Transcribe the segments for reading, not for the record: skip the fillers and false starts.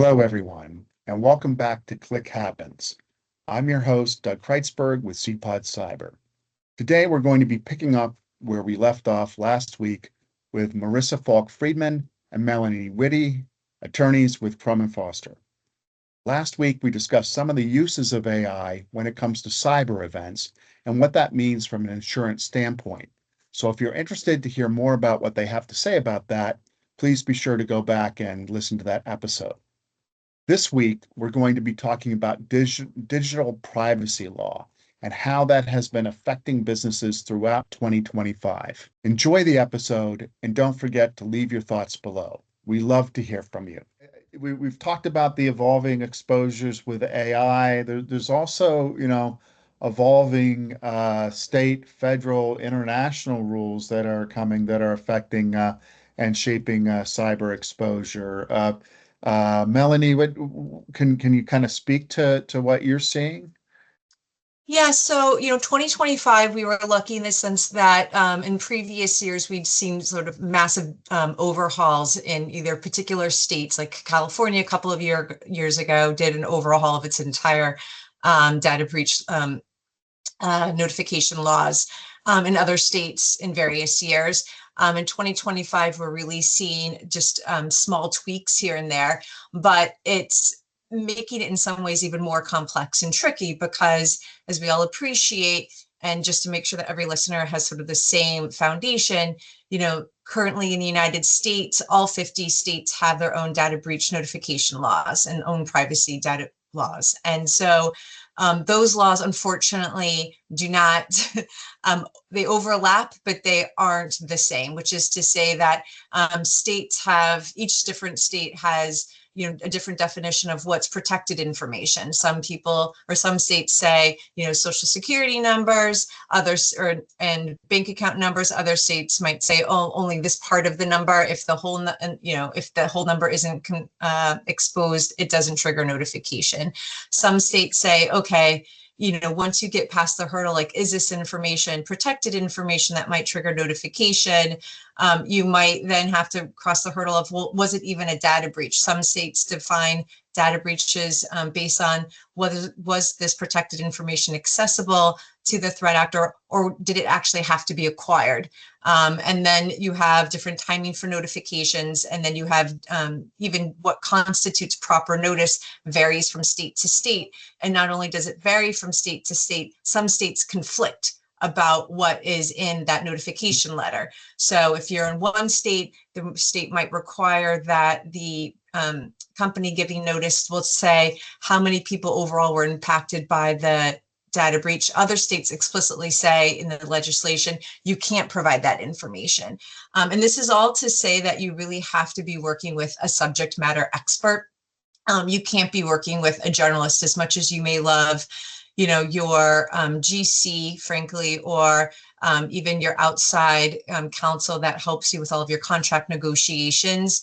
Hello, everyone, and welcome back to Click Happens. I'm your host, Doug Kreitzberg with SeedPod Cyber. Today, we're going to be picking up where we left off last week with Marissa Falk-Friedman and Melanie Whitty, attorneys with Crum & Foster. Last week, we discussed some of the uses of AI when it comes to cyber events and what that means from an insurance standpoint. So if you're interested to hear more about what they have to say about that, please be sure to go back and listen to that episode. This week, we're going to be talking about digital privacy law and how that has been affecting businesses throughout 2025. Enjoy the episode and don't forget to leave your thoughts below. We love to hear from you. We've talked about the evolving exposures with AI. There's also, evolving state, federal, international rules that are coming that are affecting and shaping cyber exposure. Melanie, what can you kind of speak to what you're seeing? Yeah, so 2025, we were lucky in the sense that in previous years we'd seen sort of massive overhauls in either particular states, like California a couple of years ago did an overhaul of its entire data breach notification laws, in other states in various years. In 2025, we're really seeing just small tweaks here and there, but it's making it in some ways even more complex and tricky because, as we all appreciate, and just to make sure that every listener has sort of the same foundation, currently in the United States, all 50 states have their own data breach notification laws and own privacy data laws. And so those laws, unfortunately, do not, they overlap, but they aren't the same, which is to say that each different state has a different definition of what's protected information. Some states say, social security numbers, and bank account numbers. Other states might say, oh, only this part of the number. If the whole number isn't exposed, it doesn't trigger notification. Some states say, okay, once you get past the hurdle, like, is this information protected information that might trigger notification? You might then have to cross the hurdle of, well, was it even a data breach? Some states define data breaches based on was this protected information accessible to the threat actor, or did it actually have to be acquired? And then you have different timing for notifications, and then you have even what constitutes proper notice varies from state to state. And not only does it vary from state to state, some states conflict about what is in that notification letter. So if you're in one state, the state might require that the company giving notice will say how many people overall were impacted by the data breach. Other states explicitly say in the legislation, you can't provide that information. And this is all to say that you really have to be working with a subject matter expert. You can't be working with a journalist as much as you may love your GC, frankly, or even your outside counsel that helps you with all of your contract negotiations.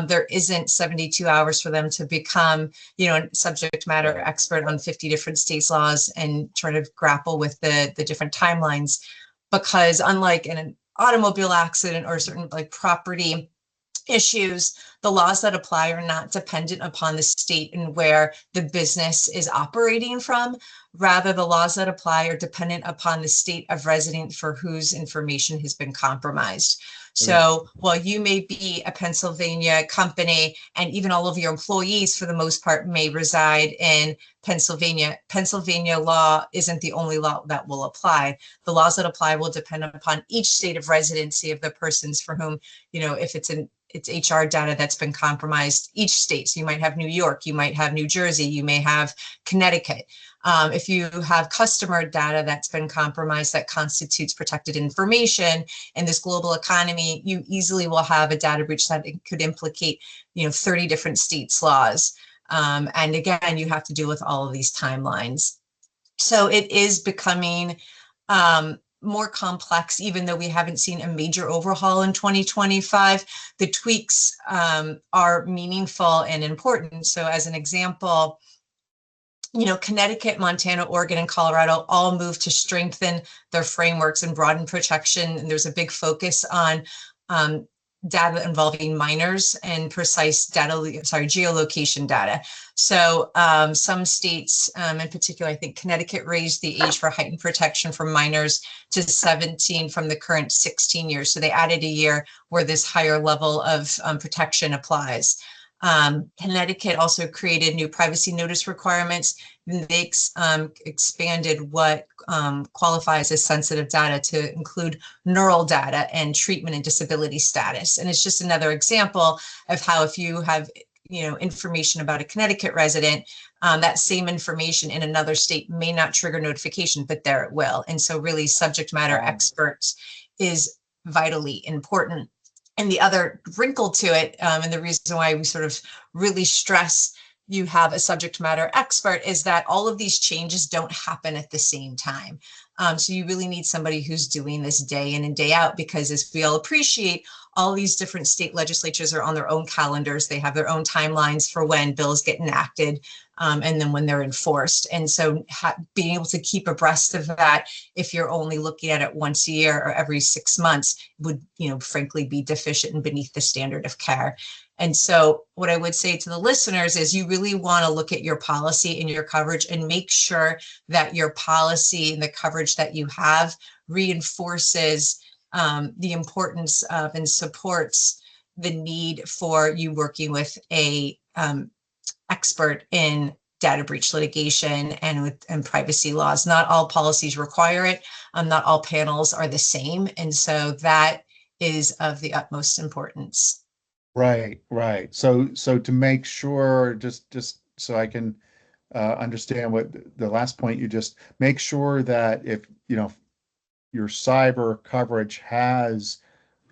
There isn't 72 hours for them to become, a subject matter expert on 50 different states' laws and try to grapple with the different timelines. Because unlike in an automobile accident or certain like property issues, the laws that apply are not dependent upon the state and where the business is operating from. Rather, the laws that apply are dependent upon the state of resident for whose information has been compromised. So while you may be a Pennsylvania company and even all of your employees for the most part may reside in Pennsylvania, Pennsylvania law isn't the only law that will apply. The laws that apply will depend upon each state of residency of the persons for whom, if it's HR data that's been compromised, each state. So you might have New York, you might have New Jersey, you may have Connecticut. If you have customer data that's been compromised that constitutes protected information in this global economy, you easily will have a data breach that could implicate, 30 different states' laws. And again, you have to deal with all of these timelines. So it is becoming more complex, even though we haven't seen a major overhaul in 2025. The tweaks are meaningful and important. So as an example, Connecticut, Montana, Oregon, and Colorado all moved to strengthen their frameworks and broaden protection. And there's a big focus on data involving minors and precise geolocation data. So some states, in particular, I think Connecticut raised the age for heightened protection for minors to 17 from the current 16 years. So they added a year where this higher level of protection applies. Connecticut also created new privacy notice requirements. They expanded what qualifies as sensitive data to include neural data and treatment and disability status. And it's just another example of how if you have information about a Connecticut resident, that same information in another state may not trigger notification, but there it will. And so really subject matter experts is vitally important. And the other wrinkle to it, and the reason why we sort of really stress you have a subject matter expert, is that all of these changes don't happen at the same time. So you really need somebody who's doing this day in and day out, because as we all appreciate, all these different state legislatures are on their own calendars. They have their own timelines for when bills get enacted and then when they're enforced. And so being able to keep abreast of that, if you're only looking at it once a year or every 6 months, would, frankly, be deficient and beneath the standard of care. And so what I would say to the listeners is you really want to look at your policy and your coverage and make sure that your policy and the coverage that you have reinforces the importance of and supports the need for you working with a expert in data breach litigation and privacy laws. Not all policies require it. Not all panels are the same. And so that is of the utmost importance. Right, right. So to make sure, just so I can understand what the last point you just make sure that if your cyber coverage has,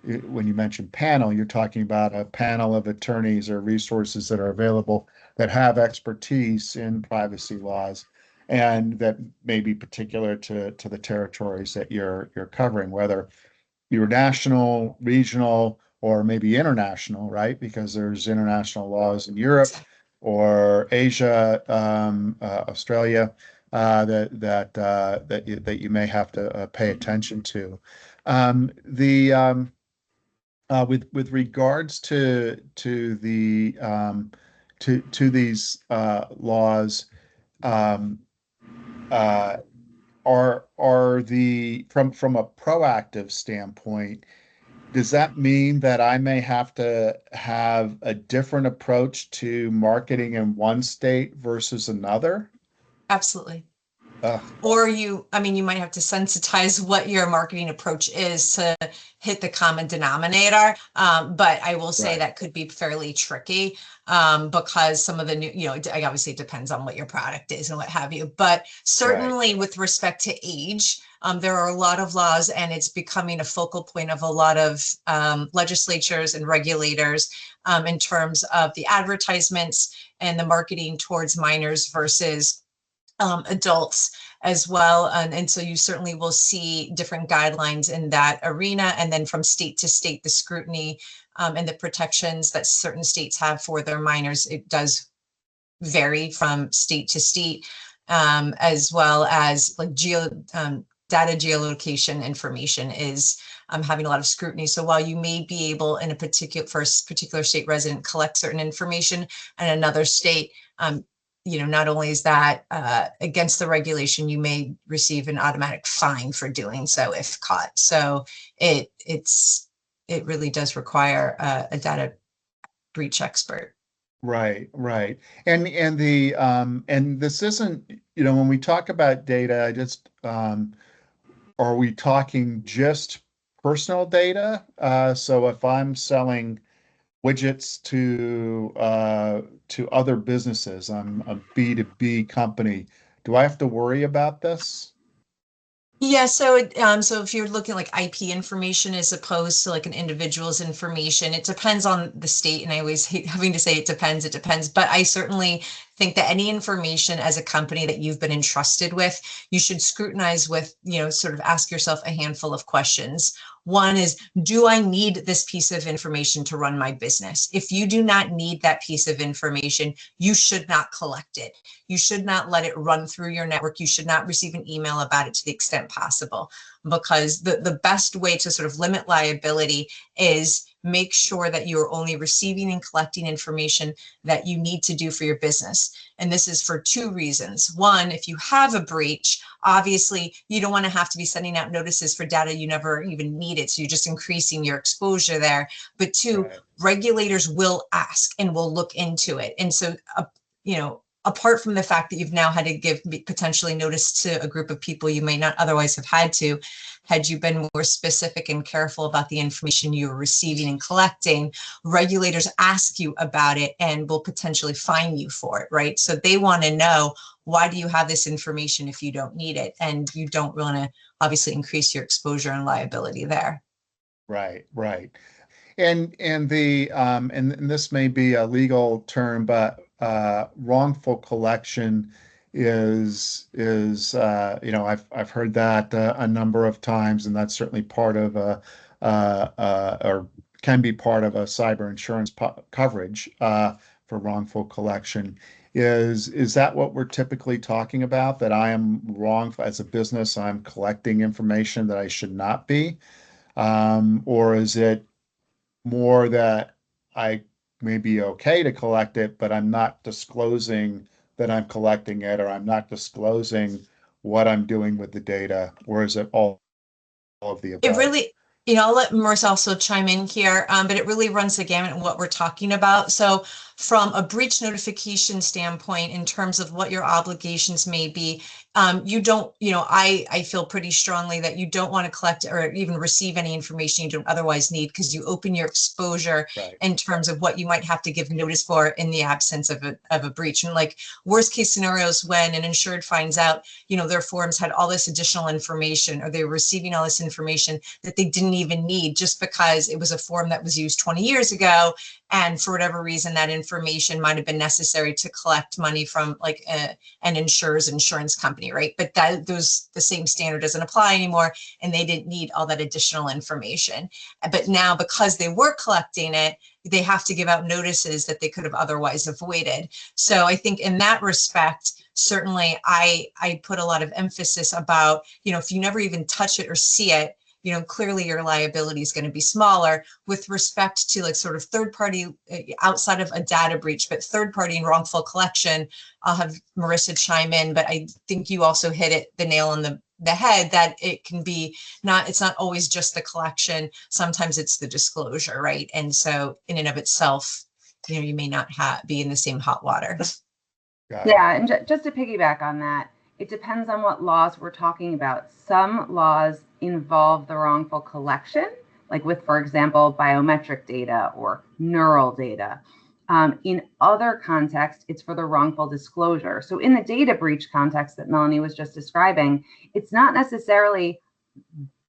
when you mention panel, you're talking about a panel of attorneys or resources that are available that have expertise in privacy laws and that may be particular to the territories that you're covering, whether you're national, regional, or maybe international, right? Because there's international laws in Europe or Asia, Australia, that you may have to pay attention to. With regards to these laws, um, uh, are the from a proactive standpoint, does that mean that I may have to have a different approach to marketing in one state versus another? Absolutely. Ugh, Or you might have to sensitize what your marketing approach is to hit the common denominator. But I will say right, that could be fairly tricky because some of the new, obviously it depends on what your product is and what have you. But right, certainly with respect to age, there are a lot of laws, and it's becoming a focal point of a lot of legislatures and regulators in terms of the advertisements and the marketing towards minors versus adults as well. And so you certainly will see different guidelines in that arena. And then from state to state, the scrutiny and the protections that certain states have for their minors, it does vary from state to state, as well as like data geolocation information is having a lot of scrutiny. So while you may be able in a particular state resident collect certain information and another state, not only is that against the regulation, you may receive an automatic fine for doing so if caught. So it really does require a data breach expert. right, right. And this isn't, when we talk about data, are we talking just personal data? So if I'm selling widgets to other businesses, I'm a B2B company, do I have to worry about this? Yeah, so if you're looking like IP information as opposed to like an individual's information, it depends on the state. And I always hate having to say it depends. But I certainly think that any information as a company that you've been entrusted with, you should scrutinize with, sort of ask yourself a handful of questions. One is, do I need this piece of information to run my business? If you do not need that piece of information, you should not collect it. You should not let it run through your network. You should not receive an email about it to the extent possible. because the best way to sort of limit liability is make sure that you're only receiving and collecting information that you need to do for your business. And this is for two reasons. One, if you have a breach, obviously you don't want to have to be sending out notices for data you never even needed. So you're just increasing your exposure there. But two, Right. regulators will ask and will look into it. And so, you know, apart from the fact that you've now had to give potentially notice to a group of people you may not otherwise have had to, had you been more specific and careful about the information you were receiving and collecting, regulators ask you about it and will potentially fine you for it, right? So they want to know, why do you have this information if you don't need it? And you don't want to obviously increase your exposure and liability there. Right, right. And this may be a legal term, but wrongful collection is I've heard that a number of times, and that's certainly part of or can be part of a cyber insurance coverage for wrongful collection. Is that what we're typically talking about? That I am wrong as a business, I'm collecting information that I should not be, or is it more that I may be okay to collect it, but I'm not disclosing that I'm collecting it, or I'm not disclosing what I'm doing with the data, or is it all of the It above? really, I'll let Marissa also chime in here, but it really runs the gamut in what we're talking about. So from a breach notification standpoint, in terms of what your obligations may be, you don't, I feel pretty strongly that you don't want to collect or even receive any information you don't otherwise need, because you open your exposure Right, in terms of what you might have to give notice for in the absence of a breach. And like worst case scenarios, when an insured finds out, their forms had all this additional information, or they were receiving all this information that they didn't even need, just because it was a form that was used 20 years ago. And for whatever reason, that information might have been necessary to collect money from like an insurer's insurance company, right? But the same standard doesn't apply anymore, and they didn't need all that additional information. But now, because they were collecting it, they have to give out notices that they could have otherwise avoided. So I think in that respect, certainly I put a lot of emphasis about, if you never even touch it or see it, clearly your liability is going to be smaller. With respect to like sort of third party outside of a data breach, but third party and wrongful collection, I'll have Marissa chime in, but I think you also hit the nail on the head, that it can be it's not always just the collection. Sometimes it's the disclosure, right? And so in and of itself, you may not be in the same hot water. got it. Yeah, and just to piggyback on that, it depends on what laws we're talking about. Some laws involve the wrongful collection, like with, for example, biometric data or neural data. In other contexts, it's for the wrongful disclosure. So in the data breach context that Melanie was just describing, it's not necessarily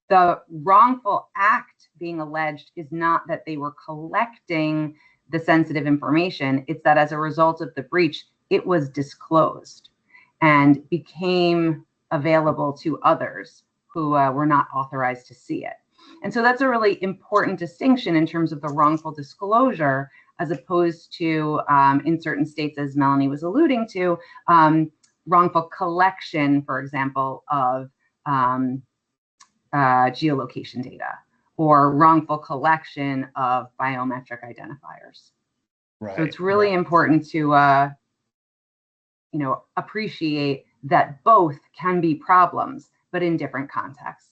the wrongful act being alleged is not that they were collecting the sensitive information. It's that as a result of the breach, it was disclosed and became available to others who were not authorized to see it. And so that's a really important distinction in terms of the wrongful disclosure, as opposed to, in certain states, as Melanie was alluding to, wrongful collection, for example, of geolocation data, or wrongful collection of biometric identifiers. Right, So it's really important to appreciate that both can be problems, but in different contexts.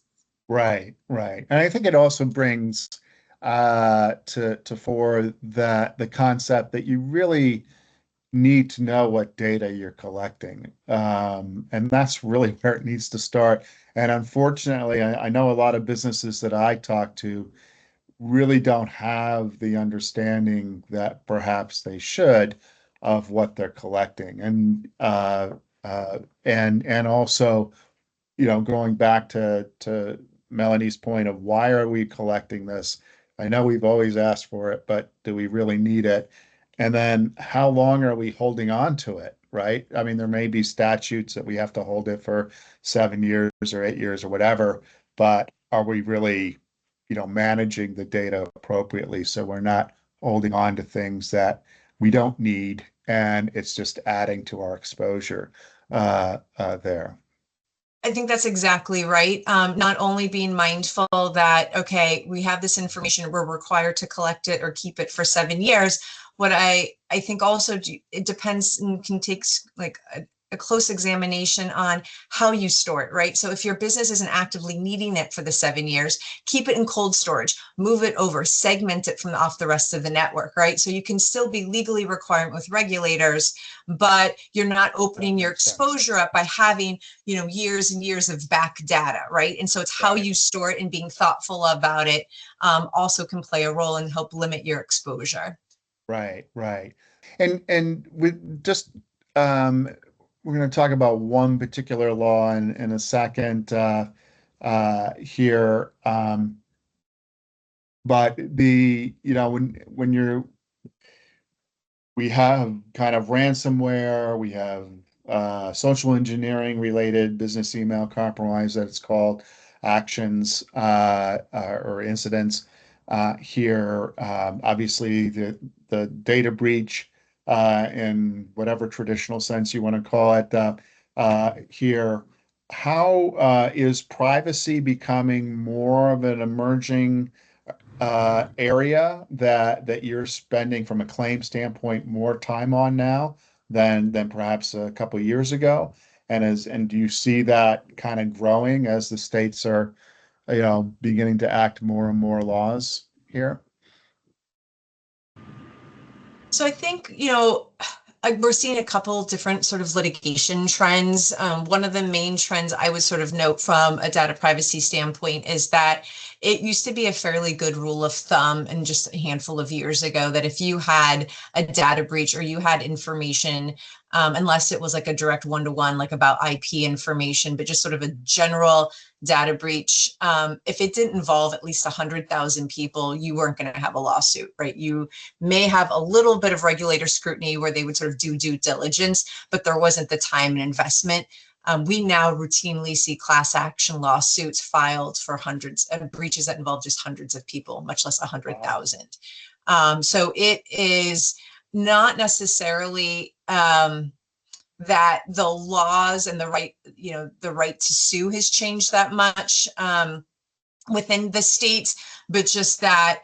right, right. And I think it also brings to fore that the concept that you really need to know what data you're collecting. And that's really where it needs to start. And unfortunately, I know a lot of businesses that I talk to really don't have the understanding that perhaps they should of what they're collecting. And also, going back to Melanie's point of why are we collecting this? I know we've always asked for it, but do we really need it? And then how long are we holding on to it, right? I mean, there may be statutes that we have to hold it for 7 years or 8 years or whatever, but are we really, managing the data appropriately so we're not holding on to things that we don't need and it's just adding to our exposure there. I think that's exactly right. Not only being mindful that, okay, we have this information, we're required to collect it or keep it for 7 years. What I think also it depends and can take like a close examination on how you store it, right? So if your business isn't actively needing it for the 7 years, keep it in cold storage, move it over, segment it from off the rest of the network, right? So you can still be legally required with regulators, but you're not opening your exposure up by having, years and years of back data, right? And so it's how you store it and being thoughtful about it also can play a role and help limit your exposure. Right, right. And with just we're going to talk about one particular law in a second here. But when we have kind of ransomware, we have social engineering related business email compromise that it's called actions or incidents here. Obviously, the data breach in whatever traditional sense you want to call it here. How is privacy becoming more of an emerging area that you're spending from a claim standpoint more time on now than perhaps a couple of years ago? And do you see that kind of growing as the states are, beginning to act more and more laws here? So I think, we're seeing a couple different sort of litigation trends. One of the main trends I would sort of note from a data privacy standpoint is that it used to be a fairly good rule of thumb and just a handful of years ago that if you had a data breach or you had information, unless it was like a direct one-to-one, like about IP information, but just sort of a general data breach, if it didn't involve at least 100,000 people, you weren't going to have a lawsuit, right? You may have a little bit of regulator scrutiny where they would sort of do due diligence, but there wasn't the time and investment. We now routinely see class action lawsuits filed for hundreds of breaches that involve just hundreds of people, much less 100,000. So it is not necessarily that the laws and the right to sue has changed that much within the states, but just that,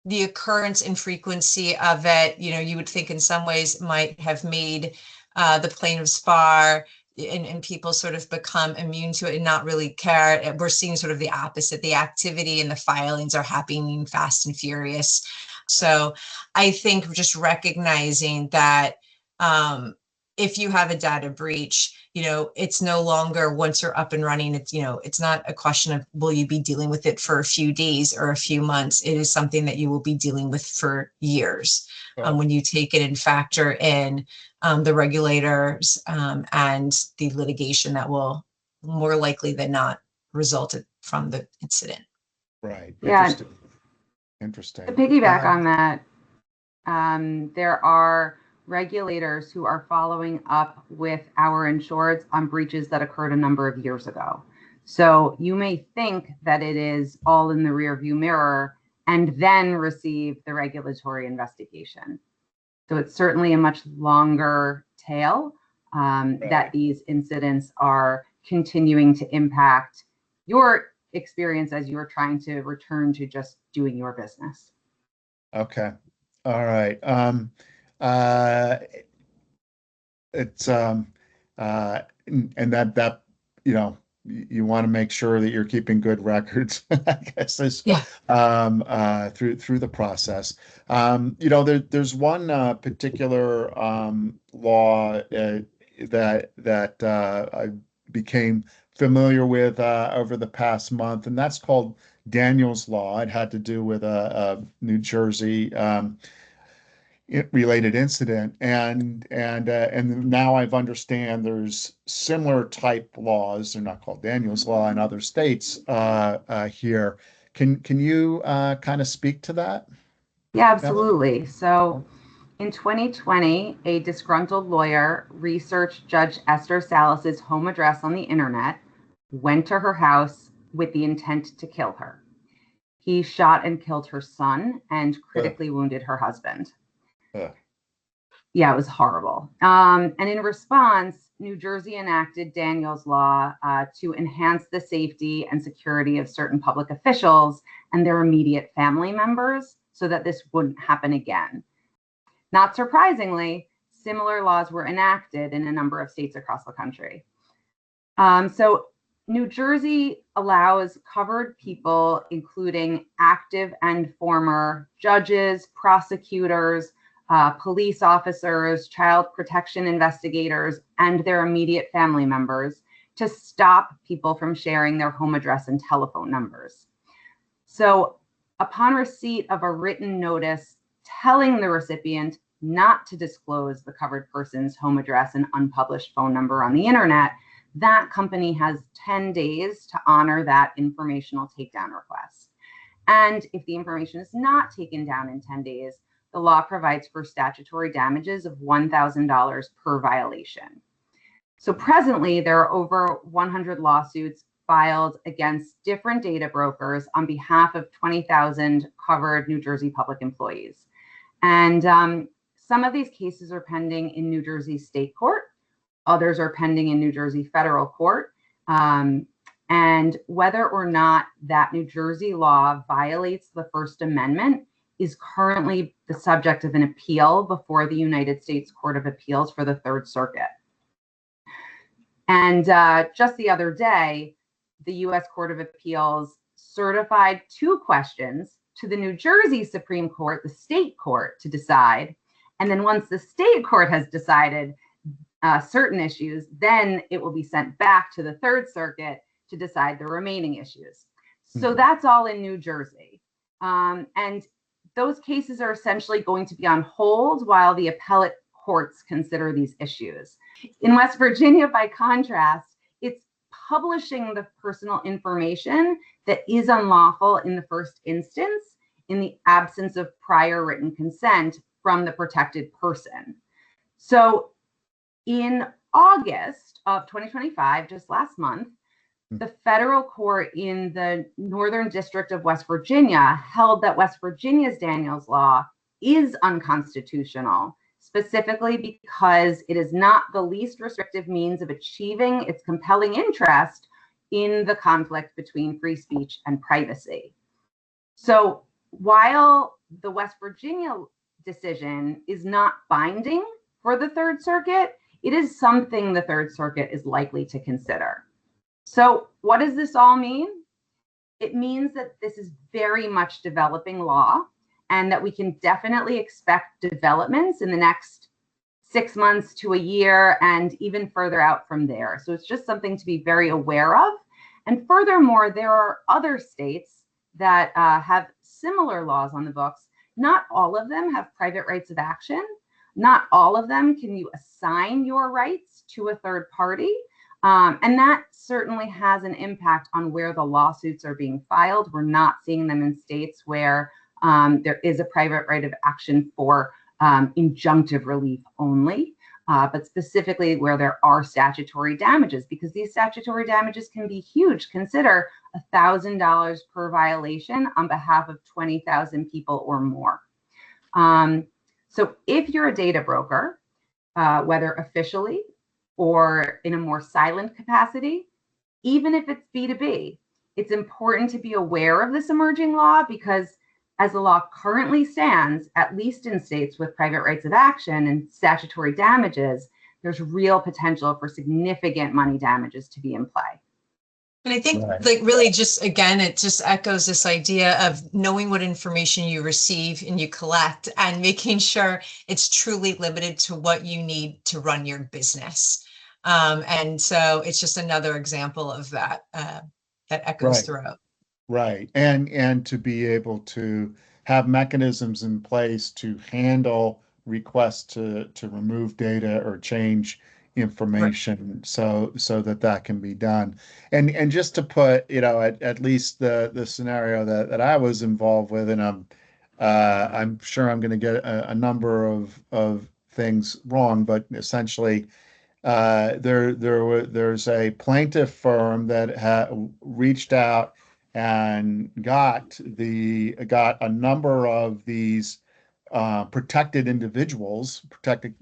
the occurrence and frequency of it, you would think in some ways might have made the plaintiff's bar and people sort of become immune to it and not really care. We're seeing sort of the opposite. The activity and the filings are happening fast and furious. So I think just recognizing that if you have a data breach, it's no longer once you're up and running, it's not a question of will you be dealing with it for a few days or a few months. It is something that you will be dealing with for years. When you take it and factor in the regulators and the litigation that will more likely than not result from the incident. Right. Yeah. Interesting. To piggyback on that, there are regulators who are following up with our insureds on breaches that occurred a number of years ago. So you may think that it is all in the rearview mirror and then receive the regulatory investigation. So it's certainly a much longer tail that these incidents are continuing to impact your experience as you're trying to return to just doing your business. Okay. All right. It's and that you want to make sure that you're keeping good records, I guess, through the process. There's one particular law that I became familiar with over the past month, and that's called Daniel's Law. It had to do with a New Jersey related incident, and now I've understand there's similar type laws. They're not called Daniel's Law in other states here. Can you kind of speak to that? Yeah, absolutely. So in 2020, a disgruntled lawyer researched Judge Esther Salas's home address on the internet, went to her house with the intent to kill her. He shot and killed her son and critically wounded her husband. Yeah, it was horrible. And in response, New Jersey enacted Daniels Law to enhance the safety and security of certain public officials and their immediate family members so that this wouldn't happen again. Not surprisingly, similar laws were enacted in a number of states across the country. So New Jersey allows covered people, including active and former judges, prosecutors, police officers, child protection investigators, and their immediate family members to stop people from sharing their home address and telephone numbers. So upon receipt of a written notice telling the recipient not to disclose the covered person's home address and unpublished phone number on the internet, that company has 10 days to honor that informational takedown request. And if the information is not taken down in 10 days, the law provides for statutory damages of $1,000 per violation. So presently, there are over 100 lawsuits filed against different data brokers on behalf of 20,000 covered New Jersey public employees. And some of these cases are pending in New Jersey state court. Others are pending in New Jersey federal court. And whether or not that New Jersey law violates the First Amendment is currently the subject of an appeal before the United States Court of Appeals for the Third Circuit. And just the other day, the US Court of Appeals certified 2 questions to the New Jersey Supreme Court, the state court, to decide. And then once the state court has decided certain issues, then it will be sent back to the Third Circuit to decide the remaining issues. So that's all in New Jersey. And those cases are essentially going to be on hold while the appellate courts consider these issues. In West Virginia, by contrast, it's publishing the personal information that is unlawful in the first instance in the absence of prior written consent from the protected person. So in August of 2025, just last month, the federal court in the Northern District of West Virginia held that West Virginia's Daniels Law is unconstitutional, specifically because it is not the least restrictive means of achieving its compelling interest in the conflict between free speech and privacy. So while the West Virginia decision is not binding for the Third Circuit, it is something the Third Circuit is likely to consider. So what does this all mean? It means that this is very much developing law and that we can definitely expect developments in the next 6 months to a year and even further out from there. So it's just something to be very aware of. And furthermore, there are other states that have similar laws on the books. Not all of them have private rights of action. Not all of them can you assign your rights to a third party. And that certainly has an impact on where the lawsuits are being filed. We're not seeing them in states where there is a private right of action for injunctive relief only, but specifically where there are statutory damages, because these statutory damages can be huge. Consider $1,000 per violation on behalf of 20,000 people or more. So if you're a data broker, whether officially or in a more silent capacity, even if it's B2B, it's important to be aware of this emerging law because as the law currently stands, at least in states with private rights of action and statutory damages, there's real potential for significant money damages to be in play. And I think like really just, again, it just echoes this idea of knowing what information you receive and you collect and making sure it's truly limited to what you need to run your business. And so it's just another example of that that echoes throughout. Right. And to be able to have mechanisms in place to handle requests to remove data or change information so that can be done. And just to put, at least the scenario that I was involved with, and I'm sure I'm going to get a number of things wrong, but essentially there's a plaintiff firm that reached out and got a number of these protected individuals, protected,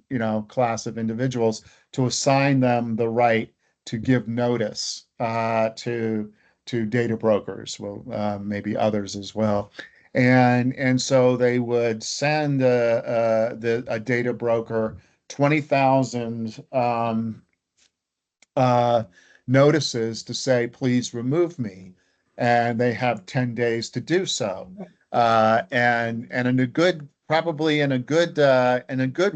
class of individuals, to assign them the right to give notice to data brokers, well, maybe others as well. And so they would send a data broker 20,000 notices to say, please remove me. And they have 10 days to do so. And in a good, probably in a good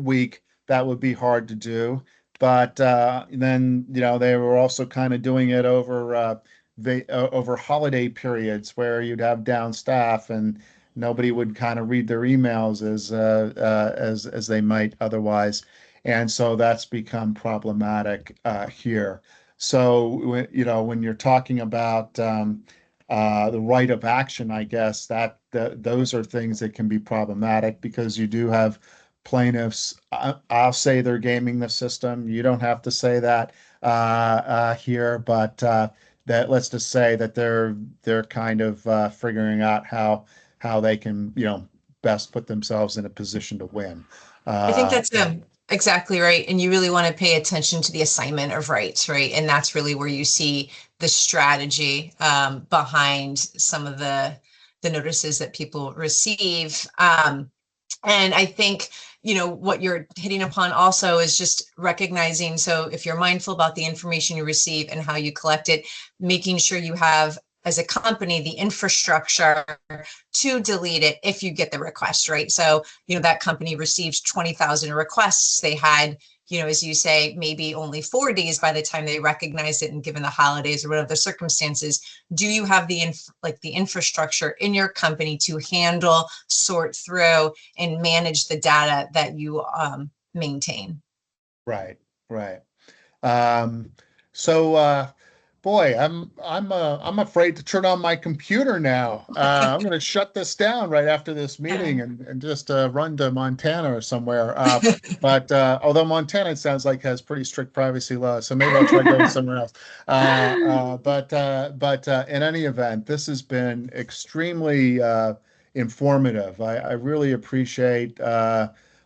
week, that would be hard to do. But then, they were also kind of doing it over holiday periods where you'd have down staff and nobody would kind of read their emails as they might otherwise. And so that's become problematic here. So, when you're talking about the right of action, I guess those are things that can be problematic because you do have plaintiffs. I'll say they're gaming the system. You don't have to say that here, but that let's just say that they're kind of figuring out how they can best put themselves in a position to win. I think that's exactly right. And you really want to pay attention to the assignment of rights, right? And that's really where you see the strategy behind some of the notices that people receive. And I think, what you're hitting upon also is just recognizing. So if you're mindful about the information you receive and how you collect it, making sure you have, as a company, the infrastructure to delete it if you get the request, right? So, that company receives 20,000 requests. They had, as you say, maybe only 4 days by the time they recognized it, and given the holidays or whatever the circumstances, do you have the infrastructure in your company to handle, sort through, and manage the data that you maintain? Right, right. So, boy, I'm afraid to turn on my computer now. I'm going to shut this down right after this meeting and just run to Montana or somewhere. But although Montana, it sounds like, has pretty strict privacy laws, so maybe I'll try going somewhere else. But in any event, this has been extremely informative. I really appreciate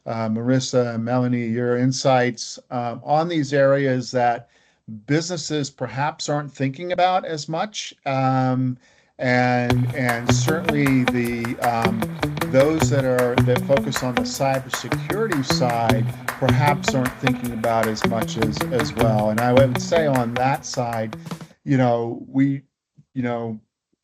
Marissa and Melanie, your insights on these areas that businesses perhaps aren't thinking about as much, and certainly those that focus on the cybersecurity side perhaps aren't thinking about as much as well. And I would say on that side, we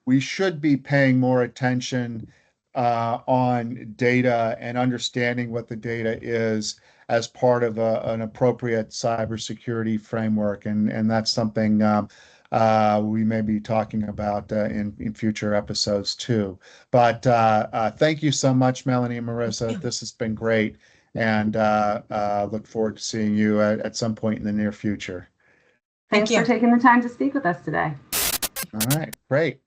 we should be paying more attention on data and understanding what the data is as part of an appropriate cybersecurity framework. And that's something we may be talking about in future episodes too. But thank you so much, Melanie and Marissa. This has been great. And look forward to seeing you at some point in the near future. Thanks for taking the time to speak with us today. All right, great.